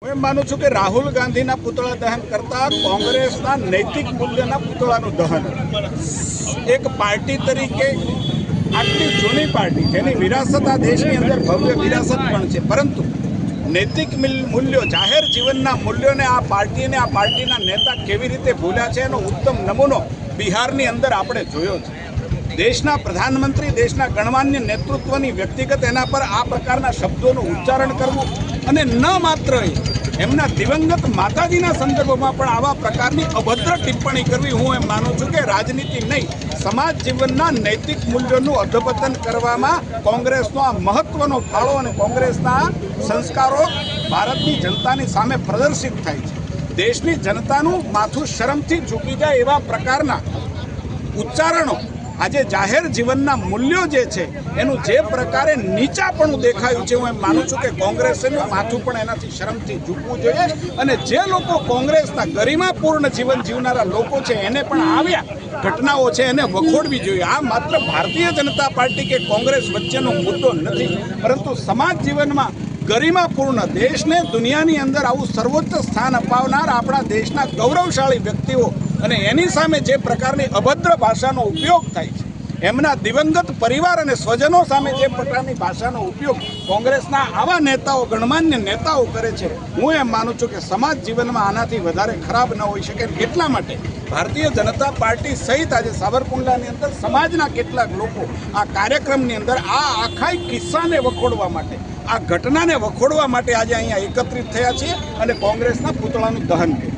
હું માનું છું કે રાહુલ ગાંધીના પુતળા દહન કરતાં કોંગ્રેસના નૈતિક મૂલ્યના પુતળાનું દહન એક પાર્ટી તરીકે આટલી જૂની પાર્ટી જેની વિરાસત આ દેશની અંદર ભવ્ય વિરાસત પણ છે, પરંતુ નૈતિક મૂલ્યો જાહેર જીવનના મૂલ્યોને આ પાર્ટીને આ પાર્ટીના નેતા કેવી રીતે ભૂલ્યા છે એનો ઉત્તમ નમૂનો બિહારની અંદર આપણે જોયો છે। દેશના પ્રધાનમંત્રી દેશના ગણમાન્ય નેતૃત્વની વ્યક્તિગત એના પર આ પ્રકારના શબ્દોનું ઉચ્ચારણ કરવું અને ન માત્ર એમના દિવંગત માતાજીના સંદર્ભમાં પણ આવા પ્રકારની અભદ્ર ટિપ્પણી કરવી, હું એમ માનું છું કે રાજનીતિ નહીં સમાજ જીવનના નૈતિક મૂલ્યોનું અધપતન કરવામાં કોંગ્રેસનો આ મહત્વનો ફાળો અને કોંગ્રેસના સંસ્કારો ભારતની જનતાની સામે પ્રદર્શિત થાય છે। દેશની જનતાનું માથું શરમથી ઝૂકી જાય એવા પ્રકારના ઉચ્ચારણો આજે જાહેર જીવનના મૂલ્યો જે છે એનું જે પ્રકારે નીચાપણું દેખાયું છે, હું એમ માનું છું કે કોંગ્રેસનું માથું પણ એનાથી શરમથી ઝૂકવું જોઈએ અને જે લોકો કોંગ્રેસના ગરિમાપૂર્ણ જીવન જીવનારા લોકો છે એને પણ આવ્યા ઘટનાઓ છે એને વખોડવી જોઈએ। આ માત્ર ભારતીય જનતા પાર્ટી કે કોંગ્રેસ વચ્ચેનો મુદ્દો નથી, પરંતુ સમાજ જીવનમાં ગરિમાપૂર્ણ દેશને દુનિયાની અંદર આવું સર્વોચ્ચ સ્થાન અપાવનાર આપણા દેશના ગૌરવશાળી વ્યક્તિઓ અને એની સામે જે પ્રકારની અભદ્ર ભાષાનો ઉપયોગ થાય છે, એમના દિવંગત પરિવાર અને સ્વજનો સામે જે પ્રકારની ભાષાનો ઉપયોગ કોંગ્રેસના આવા નેતાઓ ગણમાન્ય નેતાઓ કરે છે, હું એમ માનું છું કે સમાજ જીવનમાં આનાથી વધારે ખરાબ ન હોઈ શકે। એટલા માટે ભારતીય જનતા પાર્ટી સહિત આજે સાવરકુંડલાની અંદર સમાજના કેટલાક લોકો આ કાર્યક્રમની અંદર આ આખા કિસ્સાને વખોડવા માટે આ ઘટનાને વખોડવા માટે આજે અહીંયા એકત્રિત થયા છીએ અને કોંગ્રેસના પુતળાનું દહન કર્યું।